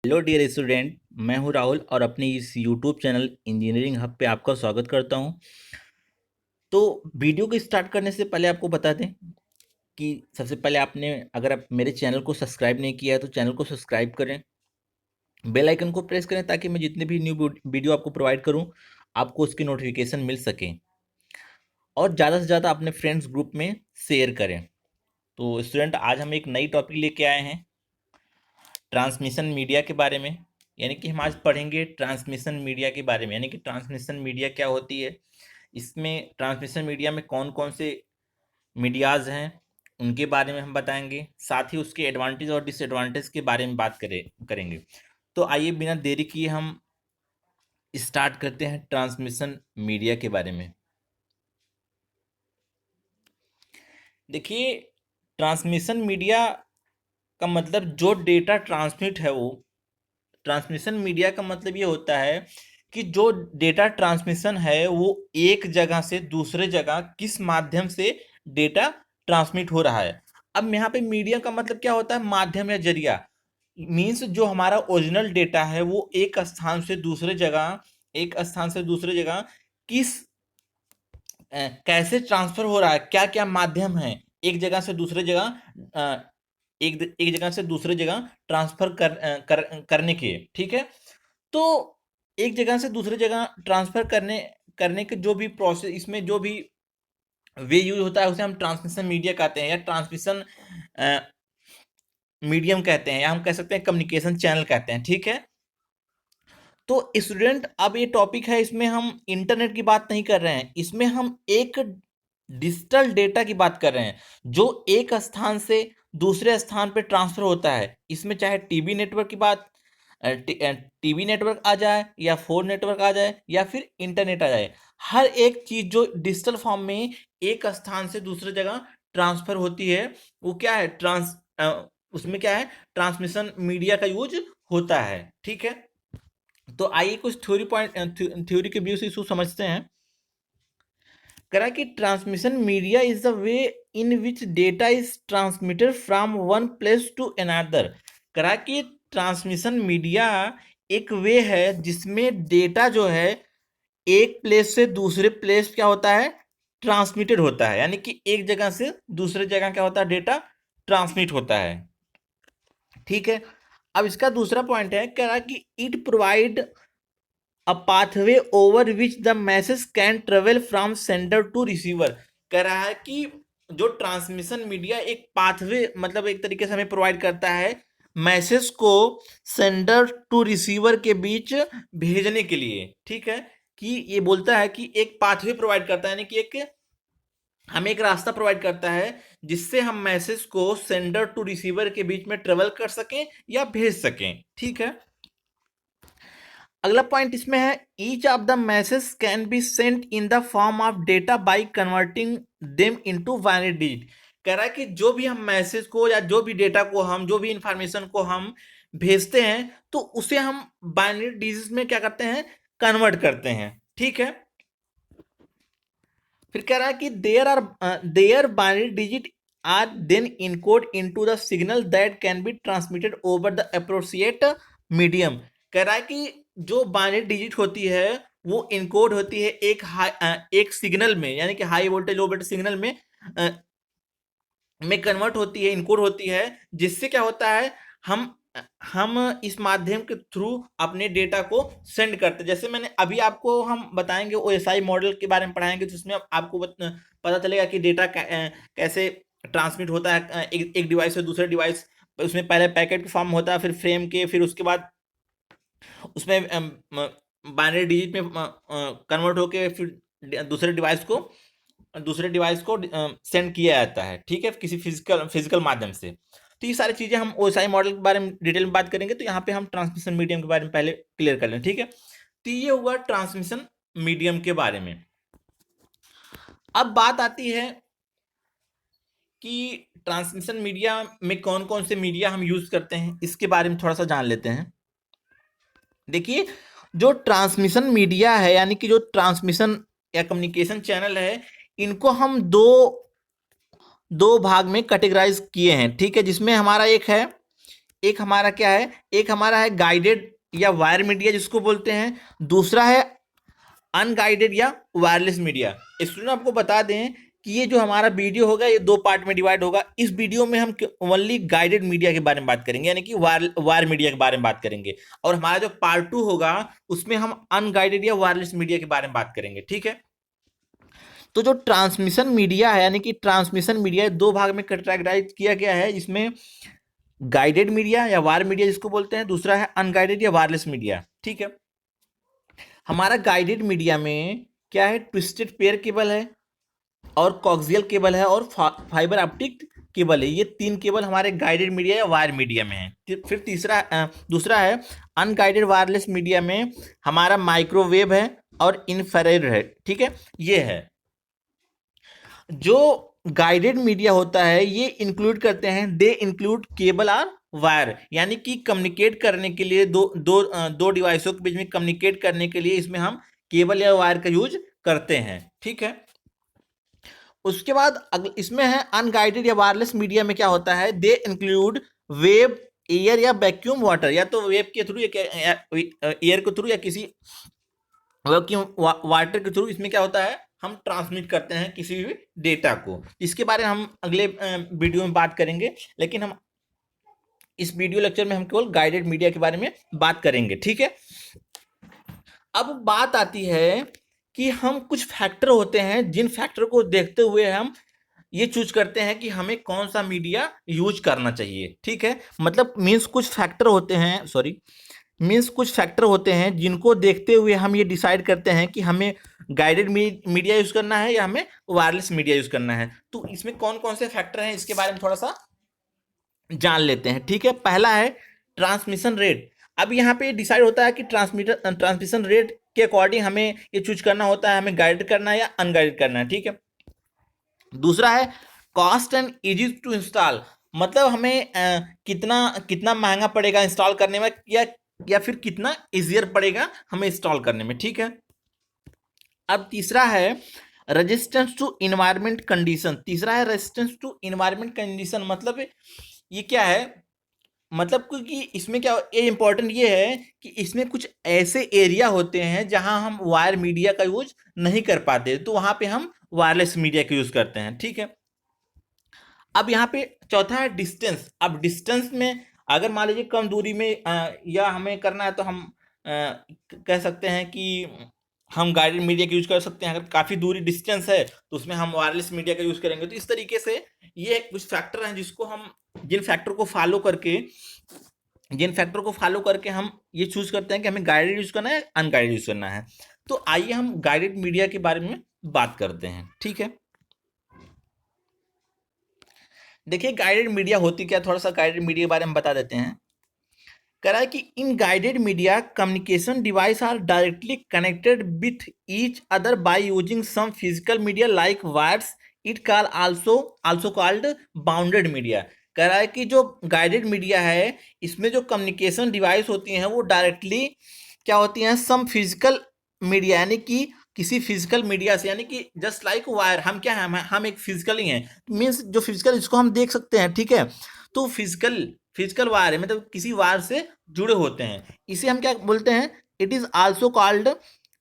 Hello dear student. मैं हूं राहुल और अपने इस यूट्यूब चैनल इंजीनियरिंग हब पे आपका स्वागत करता हूं। तो वीडियो को स्टार्ट करने से पहले आपको बता दें कि सबसे पहले आपने अगर आप मेरे चैनल को सब्सक्राइब नहीं किया है तो चैनल को सब्सक्राइब करें, बेल आइकन को प्रेस करें ताकि मैं जितने भी न्यू वीडियो आपको प्रोवाइड करूं आपको उसकी नोटिफिकेशन मिल सके, और ज़्यादा से ज़्यादा अपने फ्रेंड्स ग्रुप में शेयर करें। तो स्टूडेंट, आज हम एक नई टॉपिक लेके आए हैं ट्रांसमिशन मीडिया के बारे में। यानी कि हम आज पढ़ेंगे ट्रांसमिशन मीडिया के बारे में, यानी कि ट्रांसमिशन मीडिया क्या होती है, इसमें ट्रांसमिशन मीडिया में कौन कौन से मीडियाज हैं उनके बारे में हम बताएंगे, साथ ही उसके एडवांटेज और डिसएडवांटेज के बारे में बात करेंगे। तो आइए बिना देरी किए हम स्टार्ट करते हैं ट्रांसमिशन मीडिया के बारे में। देखिए, ट्रांसमिशन मीडिया का मतलब जो डेटा ट्रांसमिट है वो ट्रांसमिशन मीडिया का मतलब ये होता है कि जो डेटा ट्रांसमिशन है वो एक जगह से दूसरे जगह किस माध्यम से डेटा ट्रांसमिट हो रहा है। अब यहाँ पे मीडिया का मतलब क्या होता है, माध्यम या जरिया। मीन्स जो हमारा ओरिजिनल डेटा है वो एक स्थान से दूसरे जगह किस कैसे ट्रांसफर हो रहा है, क्या क्या माध्यम है एक जगह से दूसरे जगह, एक जगह से दूसरे जगह ट्रांसफर करने के। ठीक है। तो एक जगह से दूसरे जगह ट्रांसफर करने करने के जो भी प्रोसेस, इसमें जो भी वे यूज होता है उसे हम ट्रांसमिशन मीडिया कहते हैं, या ट्रांसमिशन मीडियम कहते हैं, या हम कह सकते हैं कम्युनिकेशन चैनल कहते हैं। ठीक है। तो स्टूडेंट, अब ये टॉपिक है, इसमें हम इंटरनेट की बात नहीं कर रहे हैं, इसमें हम एक डिजिटल डेटा की बात कर रहे हैं जो एक स्थान से दूसरे स्थान पर ट्रांसफर होता है। इसमें चाहे टीबी नेटवर्क की बात टीवी नेटवर्क आ जाए, या फोन नेटवर्क आ जाए, या फिर इंटरनेट आ जाए, हर एक चीज जो डिजिटल फॉर्म में एक स्थान से दूसरे जगह ट्रांसफर होती है वो क्या है, उसमें क्या है, ट्रांसमिशन मीडिया का यूज होता है। ठीक है। तो आइए कुछ थ्योरी के व्यू से इसको समझते हैं। करा कि transmission media is the way in which data is transmitted from one place to another. करा कि ट्रांसमिशन मीडिया एक वे है जिसमें डेटा जो है एक प्लेस से दूसरे प्लेस क्या होता है, ट्रांसमिटेड होता है। यानी कि एक जगह से दूसरे जगह क्या होता है, डेटा ट्रांसमिट होता है। ठीक है। अब इसका दूसरा पॉइंट है, कह रहा कि it provide a pathway over which the message can travel from sender to receiver. कह रहा है कि जो ट्रांसमिशन मीडिया एक पाथवे, मतलब एक तरीके से हमें प्रोवाइड करता है मैसेज को सेंडर टू रिसीवर के बीच भेजने के लिए। ठीक है। कि ये बोलता है कि एक पाथवे प्रोवाइड करता है, यानी कि एक हमें एक रास्ता प्रोवाइड करता है जिससे हम मैसेज को सेंडर टू रिसीवर के बीच में ट्रेवल कर सकें या भेज सकें। ठीक है। अगला पॉइंट इसमें है, each of the message can be sent in the form of data by converting them into binary digit. कह रहा है कि जो भी हम मैसेज को या जो भी डेटा को हम, जो भी इंफॉर्मेशन को हम भेजते हैं तो उसे हम बाइनरी डिजिट में क्या करते हैं, कन्वर्ट करते हैं। ठीक है। फिर कह रहा है कि their binary digit are then encode into the signal that can be transmitted over the appropriate medium. कह रहा है कि जो बाइनरी डिजिट होती है वो इनकोड होती है एक सिग्नल में, यानी कि high voltage low voltage signal में कन्वर्ट होती है, इनकोड होती है, जिससे क्या होता है, हम हम इस माध्यम के थ्रू अपने डेटा को सेंड करते हैं। जैसे मैंने अभी आपको हम बताएंगे ओएसआई मॉडल के बारे में पढ़ाएंगे, जिसमें आपको पता चलेगा कि डेटा कैसे ट्रांसमिट होता है एक डिवाइस से दूसरे डिवाइस। उसमें पहले पैकेट के फॉर्म होता है, फिर फ्रेम के, फिर उसके बाद उसमें बाइनरी डिजिट में कन्वर्ट होके फिर दूसरे डिवाइस को सेंड किया जाता है। ठीक है, किसी फिजिकल माध्यम से। तो ये सारी चीजें हम ओएसआई मॉडल के बारे में डिटेल में बात करेंगे, तो यहाँ पे हम ट्रांसमिशन मीडियम के बारे में पहले क्लियर कर लें। ठीक है। तो ये हुआ ट्रांसमिशन मीडियम के बारे में। अब बात आती है कि ट्रांसमिशन मीडिया में कौन कौन से मीडिया हम यूज करते हैं, इसके बारे में थोड़ा सा जान लेते हैं। देखिए, जो ट्रांसमिशन मीडिया है, यानी कि जो ट्रांसमिशन या कम्युनिकेशन चैनल है, इनको हम दो भाग में कैटेगराइज किए हैं। ठीक है। जिसमें हमारा एक है एक हमारा क्या है, एक हमारा है गाइडेड या वायर मीडिया जिसको बोलते हैं, दूसरा है अनगाइडेड या वायरलेस मीडिया। स्टूडेंट आपको बता दें कि ये जो हमारा वीडियो होगा ये दो पार्ट में डिवाइड होगा। इस वीडियो में हम ओनली गाइडेड मीडिया के बारे में बात करेंगे, यानी कि वायर मीडिया के बारे में बात करेंगे, और हमारा जो पार्ट 2 होगा उसमें हम अनगाइडेड या वायरलेस मीडिया के बारे में बात करेंगे, ठीक है। तो जो ट्रांसमिशन मीडिया है, यानी कि ट्रांसमिशन मीडिया दो भाग में कैटेगराइज किया गया है, इसमें गाइडेड मीडिया या वायर मीडिया जिसको बोलते हैं, दूसरा है अनगाइडेड या वायरलेस मीडिया, ठीक है। हमारा गाइडेड मीडिया में क्या है, ट्विस्टेड पेयर केबल है और कॉक्सियल केबल है और फाइबर ऑप्टिक केबल है। ये तीन केबल हमारे गाइडेड मीडिया या वायर मीडिया में है। फिर दूसरा है अनगाइडेड वायरलेस मीडिया में हमारा माइक्रोवेव है और इंफ्रारेड है, ठीक है। ये है जो गाइडेड मीडिया होता है, ये इंक्लूड करते हैं, दे इंक्लूड केबल और वायर, यानी कि कम्युनिकेट करने के लिए दो डिवाइसों के बीच में कम्युनिकेट करने के लिए इसमें हम केबल या वायर का यूज करते हैं, ठीक है। उसके बाद इसमें है अनगाइडेड या वायरलेस मीडिया में क्या होता है, दे इंक्लूड वेव, एयर या वैक्यूम वाटर, या तो वेव के थ्रू या एयर के थ्रू या किसी वैक्यूम वाटर के थ्रू इसमें क्या होता है, हम ट्रांसमिट करते हैं किसी भी डेटा को। इसके बारे में हम अगले वीडियो में बात करेंगे, लेकिन हम इस वीडियो लेक्चर में हम केवल गाइडेड मीडिया के बारे में बात करेंगे, ठीक है। अब बात आती है कि हम कुछ फैक्टर होते हैं जिन फैक्टर को देखते हुए हम ये चूज करते हैं कि हमें कौन सा मीडिया यूज करना चाहिए, ठीक है। मतलब मीन्स कुछ फैक्टर होते हैं, कुछ फैक्टर होते हैं जिनको देखते हुए हम ये डिसाइड करते हैं कि हमें गाइडेड मीडिया यूज करना है या हमें वायरलेस मीडिया यूज करना है। तो इसमें कौन कौन से फैक्टर हैं इसके बारे में थोड़ा सा जान लेते हैं, ठीक है। पहला है ट्रांसमिशन रेट। अब यहाँ पे डिसाइड होता है कि ट्रांसमिशन रेट के अकॉर्डिंग हमें ये चूज करना होता है, हमें गाइड करना है या अनगाइडेड करना है, ठीक है। दूसरा है cost and easy to install, मतलब हमें कितना कितना महंगा पड़ेगा इंस्टॉल करने में, या फिर कितना इजियर पड़ेगा हमें इंस्टॉल करने में, ठीक है। अब तीसरा है रेजिस्टेंस टू इन्वायरमेंट कंडीशन। तीसरा है रेजिस्टेंस टू इन्वायरमेंट कंडीशन, मतलब ये क्या है, मतलब क्योंकि इसमें क्या ये इंपॉर्टेंट ये है कि इसमें कुछ ऐसे एरिया होते हैं जहां हम वायर मीडिया का यूज नहीं कर पाते, तो वहां पे हम वायरलेस मीडिया का यूज करते हैं, ठीक है। अब यहाँ पे चौथा है डिस्टेंस। अब डिस्टेंस में अगर मान लीजिए कम दूरी में या हमें करना है तो हम कह सकते हैं कि हम गाइडेड मीडिया का यूज कर सकते हैं। अगर काफ़ी दूरी डिस्टेंस है तो उसमें हम वायरलेस मीडिया का यूज करेंगे। तो इस तरीके से ये कुछ फैक्टर हैं जिसको हम जिन फैक्टर को फॉलो करके हम ये चूज करते हैं कि हमें गाइडेड यूज करना है, अनगाइडेड यूज करना है। तो आइए हम गाइडेड मीडिया के बारे में बात करते हैं, ठीक है। देखिए गाइडेड मीडिया होती क्या, थोड़ा सा गाइडेड मीडिया के बारे में बता देते हैं। कह रहा है कि in guided media communication device are directly connected with each other by using some physical media like wires, it call also called bounded media. कह रहा है कि जो गाइडेड मीडिया है इसमें जो कम्युनिकेशन डिवाइस होती हैं वो डायरेक्टली क्या होती हैं, सम फिजिकल मीडिया, यानी कि किसी फिजिकल मीडिया से, यानी कि जस्ट लाइक वायर, हम क्या हैं, हम एक फिजिकल ही हैं, मीन्स जो फिजिकल इसको हम देख सकते हैं, ठीक है। तो फिजिकल वायर है, मतलब किसी वायर से जुड़े होते हैं, इसे हम क्या बोलते हैं, it is also called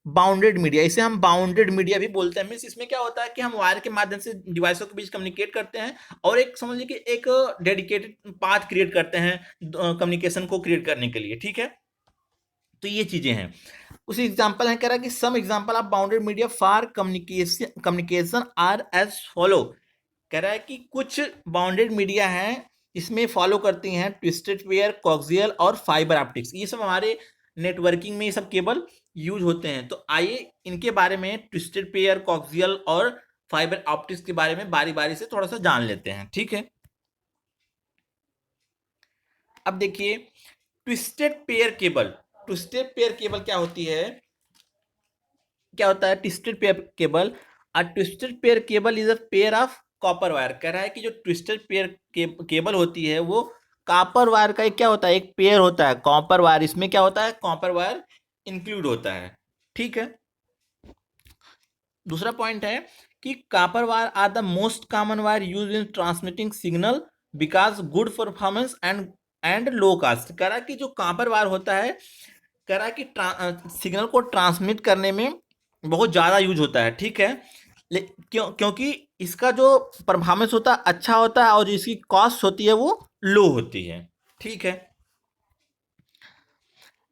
bounded media. इसे हम बाउंडेड मीडिया भी बोलते हैं। मीन्स इसमें क्या होता है कि हम वायर के माध्यम से डिवाइसों के बीच कम्युनिकेट करते हैं और एक समझ लीजिए कि एक डेडिकेटेड पाथ क्रिएट करते हैं कम्युनिकेशन को क्रिएट करने के लिए, ठीक है। तो ये चीजें हैं। उसी एग्जांपल है, कह रहा है कि some example of bounded media for communication are as follow. कह रहा है कि कुछ बाउंडेड मीडिया हैं इसमें फॉलो करती हैं ट्विस्टेड पेयर, कॉक्सियल और फाइबर ऑप्टिक्स। ये सब हमारे नेटवर्किंग में ये सब केबल यूज होते हैं। तो आइए इनके बारे में, ट्विस्टेड पेयर, कॉक्सियल और फाइबर ऑप्टिक्स के बारे में बारी बारी से थोड़ा सा जान लेते हैं, ठीक है। अब देखिए twisted pair cable. Twisted pair cable क्या होता है twisted pair cable. A twisted pair cable is a pair of copper wire. कह रहा है कि जो ट्विस्टेड पेयर केबल होती है वो कॉपर वायर का एक क्या होता है, एक पेयर होता है कॉपर वायर। इसमें क्या होता है, कॉपर वायर इंक्लूड होता है, ठीक है। दूसरा पॉइंट है कि copper wire are the most common wire use in transmitting signal because good performance and and low cost. कह रहा कि जो कॉपर वायर होता है, कह रहा कि सिग्नल को ट्रांसमिट करने में बहुत ज़्यादा यूज होता है, ठीक है। क्योंकि इसका जो परफॉर्मेंस होता है अच्छा होता है और इसकी कॉस्ट होती है वो लो होती है, ठीक है।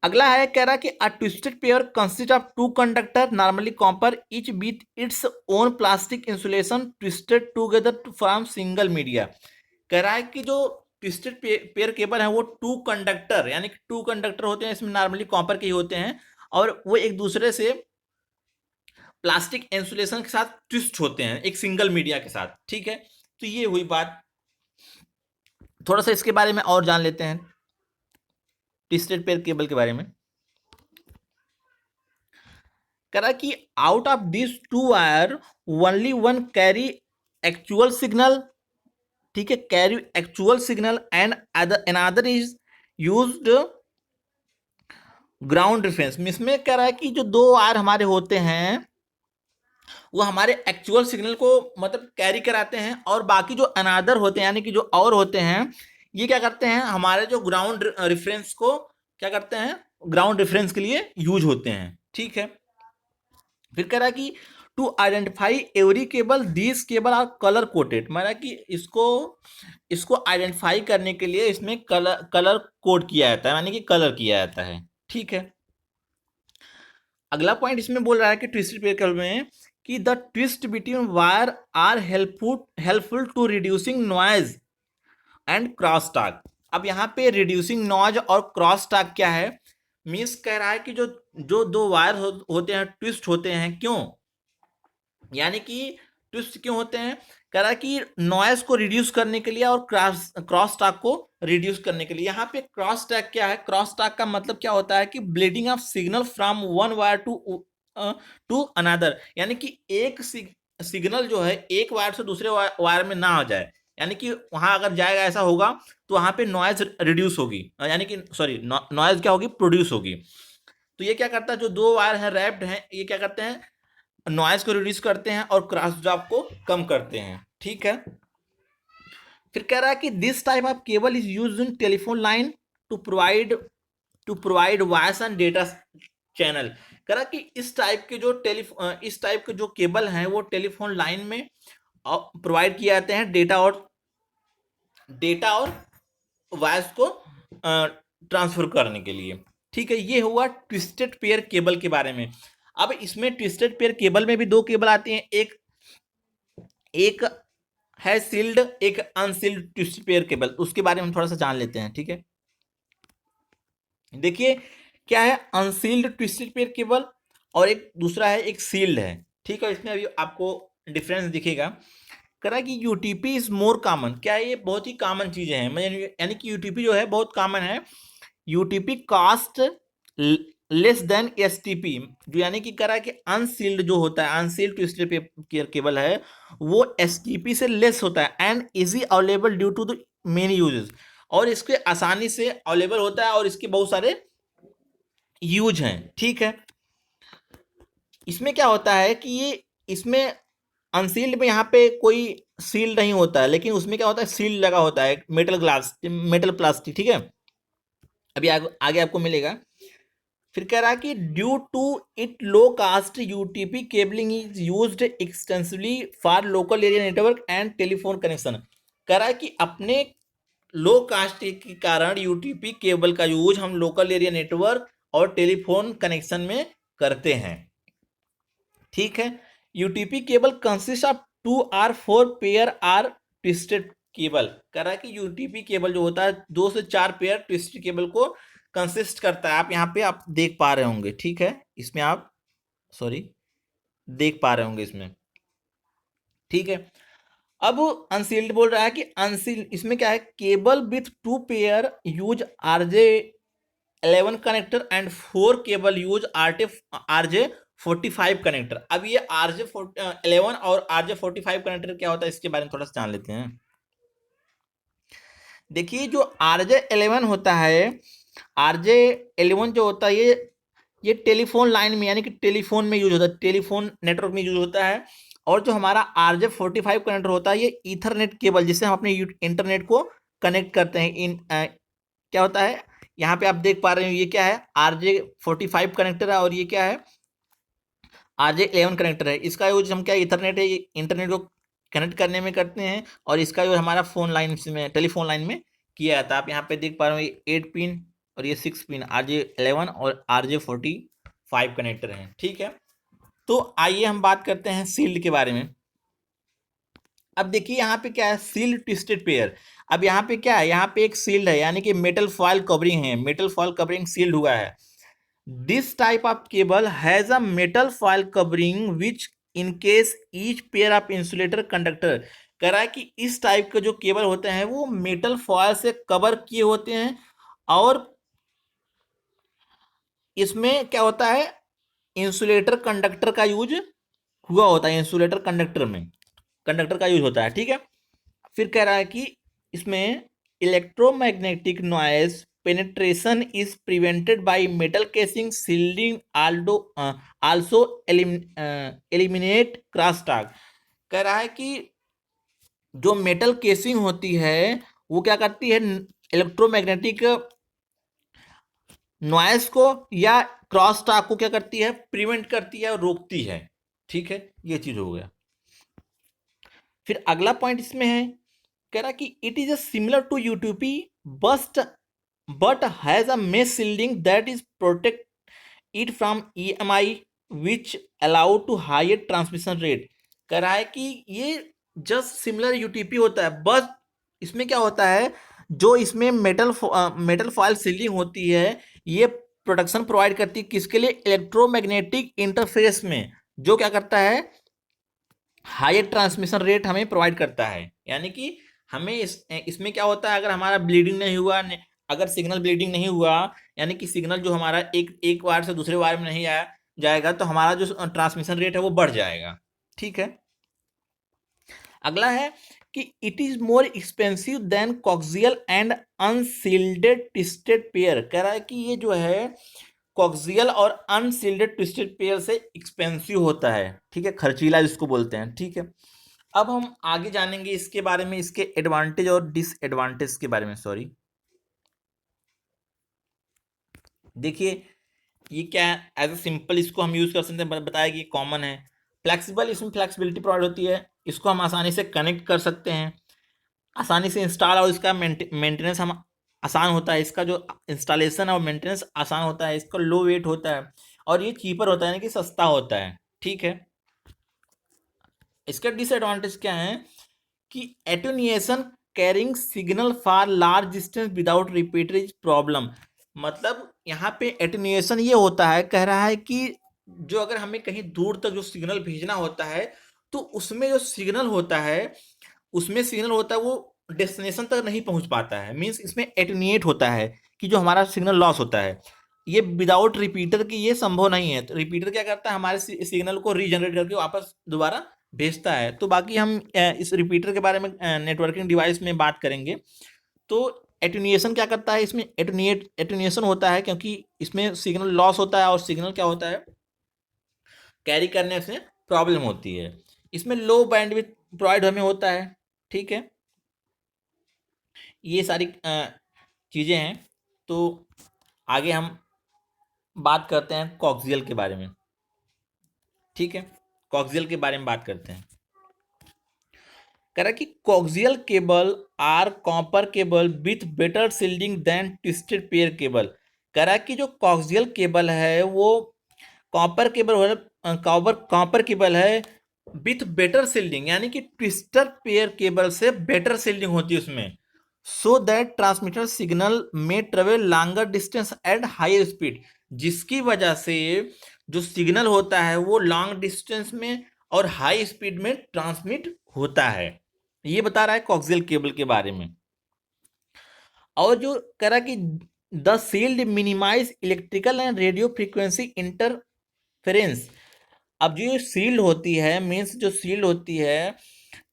अगला है, कह रहा कि a twisted pair consist of two conductor normally copper each with its own plastic insulation twisted together to form single media. कह रहा है कि जो ट्विस्टेड पेयर केबल है वो टू कंडक्टर, यानी कि टू कंडक्टर होते हैं, इसमें नॉर्मली कॉपर के ही होते हैं और वो एक दूसरे से प्लास्टिक इंसुलेशन के साथ ट्विस्ट होते हैं एक सिंगल मीडिया के साथ, ठीक है। तो ये हुई बात। थोड़ा सा इसके बारे में और जान लेते हैं, ट्विस्टेड पेयर केबल के बारे में। कह रहा कि out of this two wire only one carry actual signal, ठीक है, carry actual signal and another is used ground reference. इसमें कह रहा है कि जो दो वायर हमारे होते हैं वो हमारे एक्चुअल सिग्नल को मतलब कैरी कराते हैं, और बाकी जो अनादर होते हैं यानी कि जो और होते हैं ये क्या करते हैं, हमारे जो ग्राउंड रेफरेंस को क्या करते हैं, ग्राउंड रेफरेंस के लिए यूज होते हैं, ठीक है। फिर कह रहा है कि to identify every cable this cable are colour coded, मतलब कि इसको आइडेंटिफाई करने के लिए इसमें कलर कलर कोड किया जाता है, यानी कि कलर किया जाता है, ठीक है। अगला पॉइंट इसमें बोल रहा है कि ट्विस्टेड पेयर केबल में कि the twist between wire are helpful to reducing noise and cross talk. अब यहाँ पे रिड्यूसिंग नॉइज और क्रॉस टॉक क्या है, मीन्स कह रहा है कि जो जो दो वायर होते हैं ट्विस्ट होते हैं, क्यों, यानी कि ट्विस्ट क्यों होते हैं, कह रहा है कि नॉइज को रिड्यूस करने के लिए और क्रॉस टॉक को रिड्यूस करने के लिए। यहाँ पे क्रॉस टॉक क्या है, क्रॉस टॉक का मतलब क्या होता है कि bleeding of signal from one wire to another, यानी कि एक सिग्नल जो है एक वायर से दूसरे वायर में ना आ जाए, यानी कि वहां अगर जाएगा ऐसा होगा तो वहां पे नॉइज रिड्यूस होगी, यानी कि सॉरी नॉइज क्या होगी, प्रोड्यूस होगी। तो ये क्या करता है, जो दो वायर हैं रैप्ड हैं ये क्या करते हैं, नॉइज को रिड्यूस करते हैं और क्रॉस ड्रॉप को कम करते हैं, ठीक है। फिर कह रहा है कि this type of cable is used in telephone line to provide voice and data channel. कह रहा है कि इस टाइप के जो केबल हैं वो टेलीफोन लाइन में प्रोवाइड किए जाते हैं डेटा और वॉइस को ट्रांसफर करने के लिए, ठीक है। ये हुआ ट्विस्टेड पेयर केबल के बारे में। अब इसमें ट्विस्टेड पेयर केबल में भी दो केबल आती हैं, एक है सील्ड, एक अनसील्ड ट्विस्टेड पेयर केबल, उसके बारे में हम थोड़ा सा जान लेते हैं, ठीक है। देखिए क्या है, अनसील्ड ट्विस्टेड पेयर केबल और एक दूसरा है एक सील्ड है, ठीक है। इसमें अभी आपको डिफरेंस दिखेगा। कह रहा है कि यूटीपी इज मोर कॉमन, क्या है, ये बहुत ही कॉमन चीजें हैं, यानी कि यूटीपी जो है बहुत कॉमन है। UTP cost less than STP, जो यानी कि कह रहा है कि अनसील्ड जो होता है, अनसील्ड ट्विस्टेड पेयर केबल है वो एसटीपी से लेस होता है and easy available due to the many uses, और इसके आसानी से अवेलेबल होता है और इसके बहुत सारे यूज हैं, ठीक है। इसमें क्या होता है कि ये इसमें अनसील्ड में यहाँ पे कोई सील नहीं होता है, लेकिन उसमें क्या होता है, सील लगा होता है, मेटल प्लास्टिक, ठीक है। अभी आगे आपको मिलेगा। फिर कह रहा है कि due to it low cost UTP cabling is used extensively for local area network and telephone connection. कह रहा है कि अपने लो कास्ट के कारण यूटीपी केबल का यूज हम लोकल एरिया नेटवर्क और टेलीफोन कनेक्शन में करते हैं, ठीक है। UTP cable consist of 2 or 4 pair are twisted cable. कह रहा है कि यूटीपी केबल जो होता है 2 से 4 पेयर ट्विस्टेड केबल को कंसिस्ट करता है। आप यहाँ पे आप देख पा रहे होंगे, ठीक है, इसमें आप सॉरी देख पा रहे होंगे इसमें, ठीक है। अब अनसील्ड बोल रहा है कि अनसील्ड इसमें क्या है, cable with 2 pair use RJ11 connector and 4 cable use RJ45 connector. अब ये RJ11 और RJ45 कनेक्टर क्या होता है इसके बारे में थोड़ा सा जान लेते हैं। देखिए जो RJ11 होता है, RJ11 जो होता है ये टेलीफोन लाइन में यानी कि टेलीफोन में यूज होता है, टेलीफोन नेटवर्क में यूज होता है। और जो हमारा RJ45 कनेक्टर होता है ये ईथरनेट केबल जिससे हम अपने इंटरनेट को कनेक्ट करते हैं, क्या होता है, यहाँ पे आप देख पा रहे हो ये क्या है, RJ45 कनेक्टर है और ये क्या है, RJ11 कनेक्टर है। इसका यूज हम क्या, इथरनेट है, इंटरनेट को कनेक्ट करने में करते हैं, और इसका यूज हमारा फोन लाइन में, टेलीफोन लाइन में किया जाता है। आप यहाँ पे देख पा रहे हो ये 8 पिन और ये 6 पिन RJ11 और RJ45 कनेक्टर हैं, ठीक है। तो आइए हम बात करते हैं सील्ड के बारे में। अब देखिए यहाँ पे क्या है, सील्ड ट्विस्टेड पेयर। अब यहाँ पे क्या है, यहाँ पे एक सील्ड है, यानी कि मेटल फॉयल कवरिंग है, मेटल फॉयल कवरिंग सील्ड हुआ है। This type of cable has a metal foil covering which in case each pair of insulator conductor. कह रहा है कि इस टाइप के जो केबल होते हैं वो मेटल फॉयल से कवर किए होते हैं, और इसमें क्या होता है, इंसुलेटर कंडक्टर का यूज हुआ होता है, इंसुलेटर कंडक्टर में कंडक्टर का यूज होता है, ठीक है। फिर कह रहा है कि इसमें electromagnetic noise penetration is prevented by metal casing shielding also eliminate crosstalk. कह रहा है कि जो मेटल केसिंग होती है वो क्या करती है, इलेक्ट्रोमैग्नेटिक नॉइज को या क्रॉस टॉक को क्या करती है, प्रिवेंट करती है और रोकती है, ठीक है। ये चीज हो गया। फिर अगला पॉइंट इसमें है, कह रहा कि it is a similar to UTP but has a mesh shielding that is protect it from EMI which allow to higher transmission rate. कह रहा है कि ये जस्ट सिमिलर यूटीपी होता है, बस इसमें क्या होता है, जो इसमें मेटल फॉयल सीलिंग होती है, ये प्रोटेक्शन प्रोवाइड करती है किसके लिए, इलेक्ट्रोमैग्नेटिक इंटरफेरेंस में, जो क्या करता है, हायर ट्रांसमिशन रेट हमें प्रोवाइड करता है। यानी कि हमें इसमें क्या होता है, अगर हमारा ब्लीडिंग नहीं हुआ, अगर सिग्नल ब्लीडिंग नहीं हुआ, यानी कि सिग्नल जो हमारा एक वायर से दूसरे वायर में नहीं आया जाएगा, तो हमारा जो ट्रांसमिशन रेट है वो बढ़ जाएगा, ठीक है। अगला है कि it is more expensive than coxal and unshielded twisted pair. कह रहा है कि ये जो है कॉक्सियल और अनसील्डेड ट्विस्टेड पेयर से एक्सपेंसिव होता है, ठीक है, खर्चीला जिसको बोलते हैं, ठीक है। अब हम आगे जानेंगे इसके बारे में, इसके एडवांटेज और डिसएडवांटेज के बारे में, सॉरी। देखिए ये क्या है, एज ए सिंपल इसको हम यूज कर सकते हैं, बताया कि कॉमन है। फ्लेक्सिबल, इसमें फ्लेक्सिबिलिटी प्रोवाइड होती है, इसको हम आसानी से कनेक्ट कर सकते हैं, आसानी से इंस्टॉल, और इसका मेंटेनेंस हम आसान होता है, इसका जो इंस्टॉलेशन और मेंटेनेंस आसान होता है, इसका लो वेट होता है, और ये चीपर होता है, यानी कि सस्ता होता है, ठीक है। इसका डिसएडवांटेज क्या है कि attenuation carrying signal for large distance without repeater is problem. मतलब यहाँ पे एटेन्यूएशन ये होता है, कह रहा है कि जो अगर हमें कहीं दूर तक जो सिग्नल भेजना होता है, तो उसमें जो सिग्नल होता है, वो डेस्टिनेशन तक नहीं पहुंच पाता है, मींस इसमें एटेन्यूएट होता है कि जो हमारा सिग्नल लॉस होता है, ये विदाउट रिपीटर की ये संभव नहीं है। तो रिपीटर क्या करता है, हमारे सिग्नल को रीजनरेट करके वापस दोबारा भेजता है। तो बाकी हम इस रिपीटर के बारे में नेटवर्किंग डिवाइस में बात करेंगे। तो एटेन्यूएशन क्या करता है, इसमें एटेन्यूएशन होता है क्योंकि इसमें सिग्नल लॉस होता है, और सिग्नल क्या होता है, कैरी करने से प्रॉब्लम होती है। इसमें लो बैंडविड्थ प्रोवाइड हमें होता है, ठीक है। ये सारी चीज़ें हैं। तो आगे हम बात करते हैं कॉक्सियल के बारे में, ठीक है। कॉक्सियल के बारे में बात करते हैं। कह रहा है कि coaxial cable are copper cable with better shielding than twisted pair cable. कह रहा है कि जो कॉक्सियल केबल है वो कॉपर केबल कॉपर केबल है विथ बेटर सील्डिंग, यानी कि ट्विस्टर पेयर केबल से बेटर सील्डिंग होती है उसमें, सो दैट ट्रांसमिटर सिग्नल में travel longer distance at higher speed, जिसकी वजह से जो सिग्नल होता है वो लॉन्ग डिस्टेंस में और हाई स्पीड में ट्रांसमिट होता है। ये बता रहा है कॉक्सियल केबल के बारे में। और जो कह रहा है कि the shield minimise electrical and radio frequency interference. अब जो ये सील्ड होती है, मीन्स जो सील्ड होती है,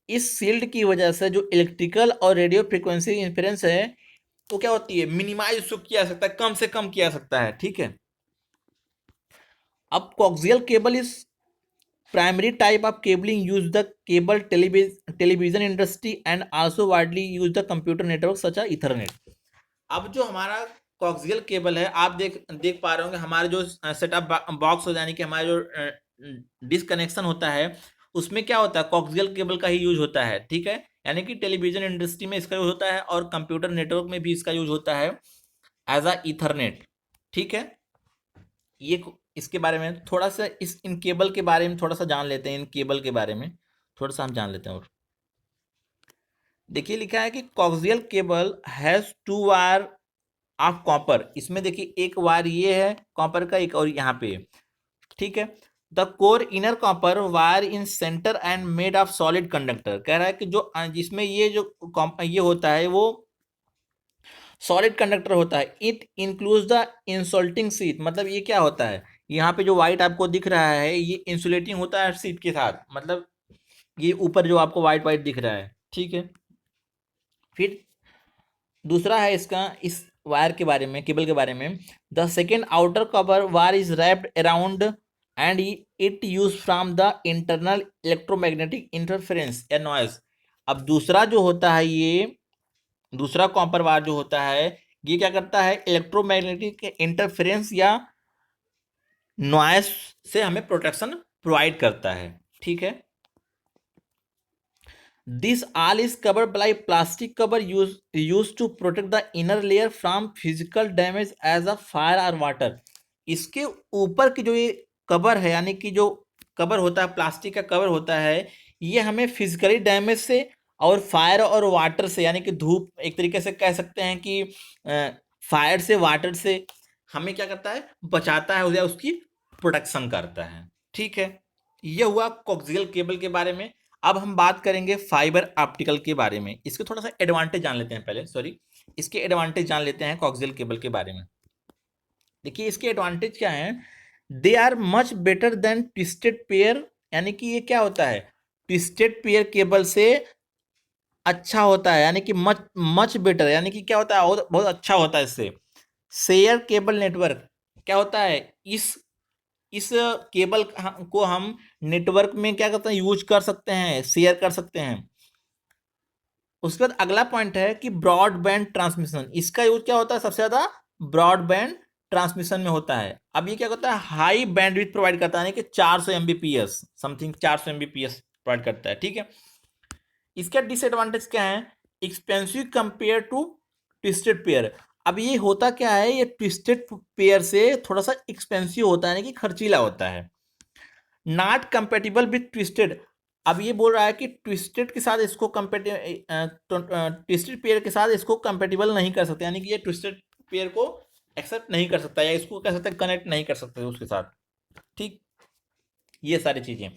इस सील्ड की वजह से जो इलेक्ट्रिकल और रेडियो फ्रीक्वेंसी इंटरफेरेंस है वो क्या होती है, मिनिमाइज उसको किया जा सकता है, कम से कम किया जा सकता है, ठीक है। अब coxal cable is primary type of cabling use the cable television industry and also widely use the computer network such as ethernet। अब जो हमारा कोक्सियल केबल है, आप देख देख पा रहे होंगे हमारे जो सेटअप बॉक्स हो, यानी कि हमारा जो डिसकनेक्शन होता है, उसमें क्या होता है, कोक्सियल केबल का ही यूज होता है, ठीक है। यानी कि टेलीविजन इंडस्ट्री में इसका यूज होता है और कंप्यूटर नेटवर्क में भी इसका यूज होता है एज अ ईथरनेट, ठीक है। इसके बारे में थोड़ा सा इन केबल के बारे में थोड़ा सा जान लेते हैं, इन केबल के बारे में थोड़ा सा हम जान लेते हैं। और देखिए लिखा है कि coaxial cable has two wire of copper. इसमें देखिए एक वायर ये है कॉपर का, एक और यहाँ पे, ठीक है। The core inner copper wire in centre and made of solid conductor. कह रहा है कि जो जिसमें ये जो ये होता है वो सॉलिड कंडक्टर होता है। It includes the insulating sheet. मतलब ये क्या होता है, यहाँ पे जो व्हाइट आपको दिख रहा है ये इंसुलेटिंग होता है शीट के साथ, मतलब ये ऊपर जो आपको व्हाइट व्हाइट दिख रहा है, ठीक है। फिर दूसरा है इसका, इस वायर के बारे में, केबल के बारे में, the second outer cover wire is wrapped around and it use from the internal electromagnetic interference या नॉइज। अब दूसरा जो होता है, ये दूसरा कॉपर वायर जो होता है, ये क्या करता है, इलेक्ट्रोमैग्नेटिक इंटरफेरेंस या नॉइज से हमें प्रोटेक्शन प्रोवाइड करता है, ठीक है। This all is covered by plastic cover used to protect the inner layer from physical damage as a fire or water। इसके ऊपर की जो ये कवर है, यानी कि जो कवर होता है, प्लास्टिक का कवर होता है, ये हमें फिजिकली डैमेज से और फायर और वाटर से, यानी कि धूप, एक तरीके से कह सकते हैं कि फायर से, वाटर से हमें क्या करता है, बचाता है या उसकी प्रोटेक्शन करता है, ठीक है। ये हुआ कोक्सियल केबल के बारे में। अब हम बात करेंगे फाइबर ऑप्टिकल के बारे में। इसके थोड़ा सा एडवांटेज जान लेते हैं पहले, सॉरी, इसके एडवांटेज जान लेते हैं कोक्सियल केबल के बारे में। देखिए इसके एडवांटेज क्या हैं, they are much better than twisted pair. यानी कि ये क्या होता है, ट्विस्टेड पेयर केबल से अच्छा होता है, यानी कि मच मच बेटर, यानी कि क्या होता है, बहुत बहुत अच्छा होता है इससे। शेयर केबल नेटवर्क क्या होता है, इस केबल को हम नेटवर्क में क्या करते हैं, यूज कर सकते हैं, शेयर कर सकते हैं। उसके बाद अगला पॉइंट है कि ब्रॉडबैंड ट्रांसमिशन। इसका यूज क्या होता है, सबसे ज्यादा ब्रॉडबैंड ट्रांसमिशन में होता है। अब ये क्या होता है, हाई बैंडविड्थ प्रोवाइड करता है, यानी कि 400 एमबीपीएस समथिंग, 400 एमबीपीएस प्रोवाइड करता है, ठीक है। इसका डिसएडवांटेज क्या है, expensive compare to twisted pair. अब ये होता क्या है, ये ट्विस्टेड पेयर से थोड़ा सा एक्सपेंसिव होता है, यानी कि खर्चीला होता है। Not compatible with twisted. अब ये बोल रहा है कि ट्विस्टेड के साथ इसको ट्विस्टेड पेयर के साथ इसको कंपेटिबल नहीं कर सकते, यानी कि ये ट्विस्टेड पेयर को एक्सेप्ट नहीं कर सकता, या इसको कह सकते हैं कनेक्ट नहीं कर सकते उसके साथ, ठीक। ये सारी चीजें।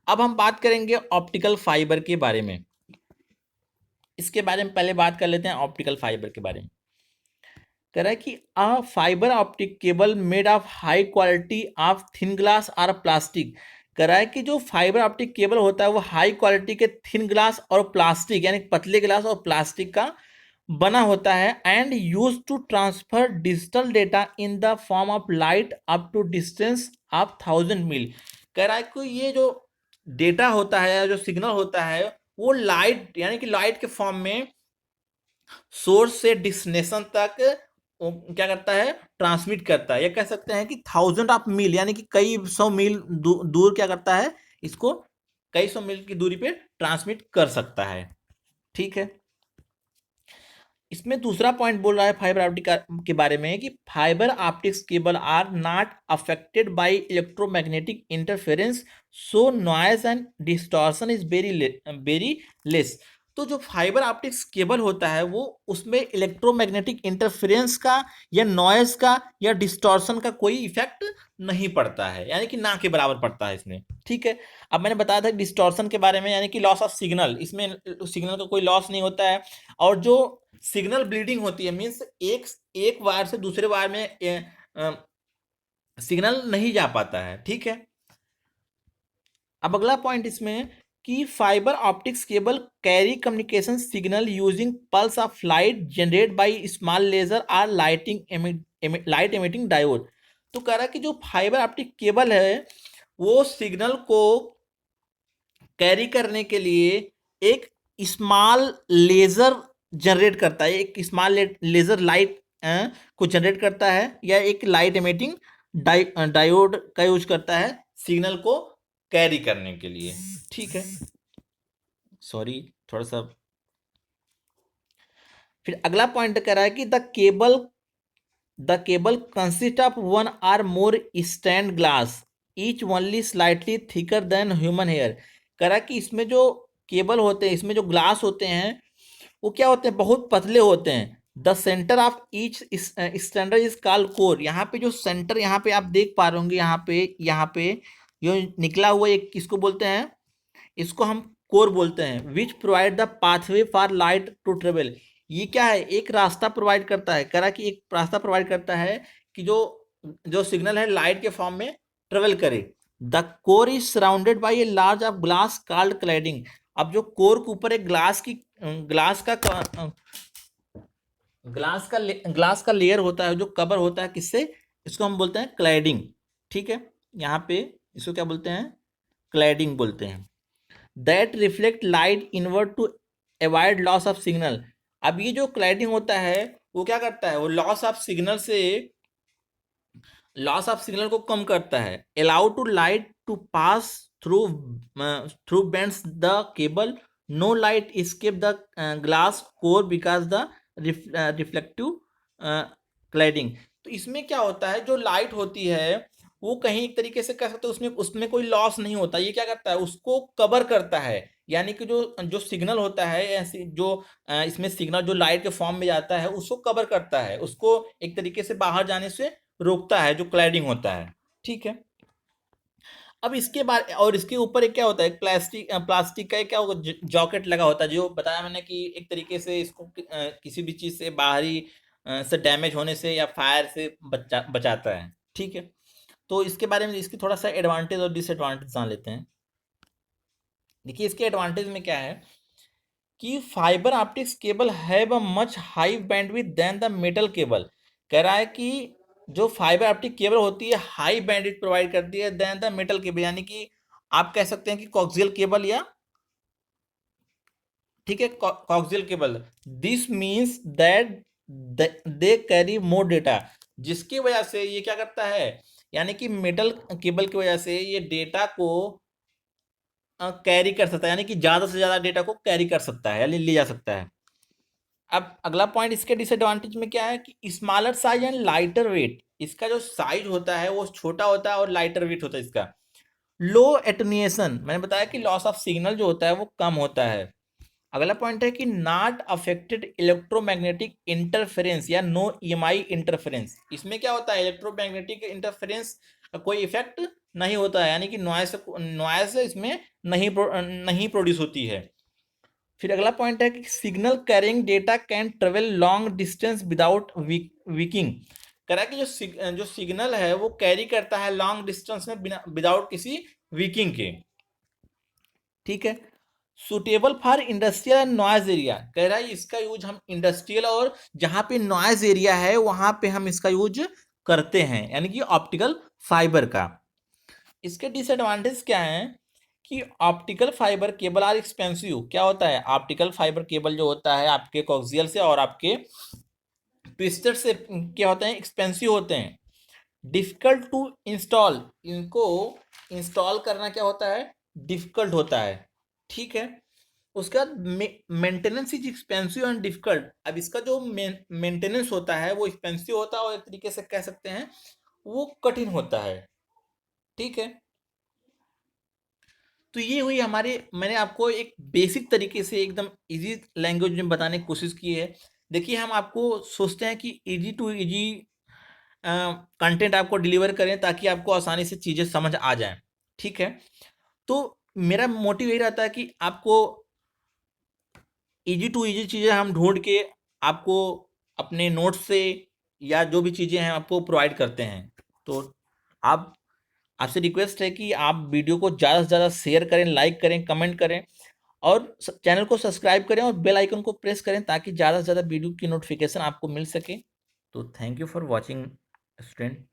अब हम बात करेंगे ऑप्टिकल फाइबर के बारे में। इसके बारे में पहले बात कर लेते हैं ऑप्टिकल फाइबर के बारे में। कह रहा है कि a fibre optic cable made of high quality of thin glass और प्लास्टिक। कह रहा है कि जो फाइबर ऑप्टिक केबल होता है वो हाई क्वालिटी के थिन ग्लास और प्लास्टिक, यानी पतले ग्लास और प्लास्टिक का बना होता है, and use to transfer digital data in the form of light up to distance of 1000 मील। कह रहा है कि ये जो डेटा होता है, जो सिग्नल होता है, वो लाइट, यानी कि लाइट के फॉर्म में सोर्स से डेस्टिनेशन तक वो क्या करता है, ट्रांसमिट करता है। या कह सकते हैं कि 1000 मील, यानी कि कई सौ मील दूर क्या करता है, इसको कई सौ मील की दूरी पे ट्रांसमिट कर सकता है, ठीक है। इसमें दूसरा पॉइंट बोल रहा है फाइबर ऑप्टिक के बारे में कि fibre optics cable are not affected by electromagnetic interference, so noise and distortion is very less. तो जो फाइबर ऑप्टिक्स केबल होता है वो, उसमें इलेक्ट्रोमैग्नेटिक इंटरफेरेंस का या नॉइज का या डिस्टॉर्शन का कोई इफेक्ट नहीं पड़ता है, यानी कि ना के बराबर पड़ता है इसमें, ठीक है। अब मैंने बताया था डिस्टॉर्शन के बारे में, यानी कि लॉस ऑफ सिग्नल, इसमें सिग्नल का कोई लॉस नहीं होता है। और जो सिग्नल ब्लीडिंग होती है, मीन्स एक एक वायर से दूसरे वायर में सिग्नल नहीं जा पाता है, ठीक है। अब अगला पॉइंट इसमें कि fibre optics cable carry communication signal using pulse of light generate by small laser or light emitting diode. तो कह रहा है कि जो फाइबर ऑप्टिक केबल है वो सिग्नल को कैरी करने के लिए एक स्मॉल लेजर जनरेट करता है, एक स्मॉल लेजर लाइट को जनरेट करता है, या एक लाइट एमिटिंग डायोड का यूज करता है सिग्नल को कैरी करने के लिए। ठीक है, सॉरी थोड़ा सा। फिर अगला पॉइंट कह रहा है कि the cable consist of one or more strand glass each only slightly thicker than human hair. कह रहा है कि इसमें जो केबल होते हैं, इसमें जो ग्लास होते हैं, वो क्या होते हैं, बहुत पतले होते हैं। The centre of each standard is called core. यहाँ पे जो सेंटर, यहाँ पे आप देख पा रहे होंगे, यहाँ पे जो निकला हुआ एक किसको बोलते हैं, इसको हम कोर बोलते हैं। Which provide the pathway for light to travel. ये क्या है, एक रास्ता प्रोवाइड करता है, कह रहा कि एक रास्ता प्रोवाइड करता है कि जो जो सिग्नल है लाइट के फॉर्म में ट्रेवल करे। The core is surrounded by a large of glass called cladding. अब जो कोर के ऊपर एक ग्लास का लेयर होता है, जो कवर होता है किससे, इसको हम बोलते हैं क्लैडिंग। ठीक है, यहाँ पे इसको क्या बोलते हैं, क्लैडिंग बोलते हैं। That reflect light inward to avoid loss of signal. अब ये जो क्लैडिंग होता है वो क्या करता है, वो लॉस ऑफ सिग्नल को कम करता है। Allow to light to pass through through bends the cable, no light escape the glass core because the reflective cladding. तो इसमें क्या होता है, जो लाइट होती है वो कहीं एक तरीके से कह सकते हैं उसमें उसमें कोई लॉस नहीं होता। ये क्या करता है, उसको कवर करता है। यानी कि जो जो सिग्नल होता है, ऐसी जो इसमें सिग्नल जो लाइट के फॉर्म में जाता है उसको कवर करता है, उसको एक तरीके से बाहर जाने से रोकता है, जो क्लैडिंग होता है। ठीक है, अब इसके बाद और इसके ऊपर एक क्या होता है, प्लास्टिक का एक क्या होगा, जॉकेट लगा होता है, जो बताया मैंने कि एक तरीके से इसको किसी भी चीज़ से बाहरी से डैमेज होने से या फायर से बचाता है। ठीक है, तो इसके बारे में इसकी थोड़ा सा एडवांटेज और डिसएडवांटेज जान लेते हैं। देखिए, इसके एडवांटेज में क्या है कि fibre optics cable have a much high bandwidth than the metal cable. कह रहा है कि जो फाइबर ऑप्टिक केबल होती है हाई बैंडविड्थ प्रोवाइड करती है देन द मेटल केबल, यानी कि आप कह सकते हैं कि कॉक्सियल केबल, या ठीक है, coxal cable. This means that they carry more data, जिसकी वजह से ये क्या करता है, यानी कि मेटल केबल की वजह से ये डेटा को कैरी कर सकता है, यानी कि ज्यादा से ज्यादा डेटा को कैरी कर सकता है, यानी ले जा सकता है। अब अगला पॉइंट इसके डिसएडवांटेज में क्या है कि smaller size and lighter weight. इसका जो साइज होता है वो छोटा होता है और लाइटर वेट होता है इसका। लो एटेन्यूएशन, मैंने बताया कि लॉस ऑफ सिग्नल जो होता है वो कम होता है। अगला पॉइंट है कि नॉट अफेक्टेड इलेक्ट्रोमैग्नेटिक इंटरफेरेंस या नो ईएमआई इंटरफेरेंस। इसमें क्या होता है, इलेक्ट्रोमैग्नेटिक इंटरफेरेंस का कोई इफेक्ट नहीं होता है, यानी कि नॉइस इसमें नहीं प्रोड्यूस होती है। फिर अगला पॉइंट है कि signal carrying data can travel long distance without weakening. कह रहा है कि जो सिग्नल है वो कैरी करता है लॉन्ग डिस्टेंस में बिना विदाउट किसी वीकिंग के। ठीक है, suitable for industrial and noise area. कह रहा है इसका यूज हम इंडस्ट्रियल और जहां पे नॉइज एरिया है वहां पे हम इसका यूज करते हैं, यानी कि ऑप्टिकल फाइबर का। इसके डिसएडवांटेज क्या है कि optical fibre cable are expensive. क्या होता है, ऑप्टिकल फाइबर केबल जो होता है आपके कोक्सियल से और आपके ट्विस्टर से क्या होते हैं, एक्सपेंसिव होते हैं। डिफिकल्ट टू इंस्टॉल, इनको इंस्टॉल करना क्या होता है, डिफिकल्ट होता है। ठीक है, उसके बाद maintenance is expensive and difficult. अब इसका जो मेंटेनेंस होता है वो एक्सपेंसिव होता है और एक तरीके से कह सकते हैं वो कठिन होता है। ठीक है, तो ये हुई हमारे, मैंने आपको एक बेसिक तरीके से एकदम इजी लैंग्वेज में बताने की कोशिश की है। देखिए, हम आपको सोचते हैं कि इजी टू इजी कंटेंट आपको डिलीवर करें ताकि आपको आसानी से चीज़ें समझ आ जाएं। ठीक है, तो मेरा मोटिव यही रहता है कि आपको इजी टू इजी चीज़ें हम ढूंढ के आपको अपने नोट्स से या जो भी चीज़ें हैं आपको प्रोवाइड करते हैं। तो आप आपसे रिक्वेस्ट है कि आप वीडियो को ज़्यादा से ज़्यादा शेयर करें, लाइक करें, कमेंट करें और चैनल को सब्सक्राइब करें और बेल आइकन को प्रेस करें ताकि ज़्यादा से ज़्यादा वीडियो की नोटिफिकेशन आपको मिल सके। तो thank you for watching student.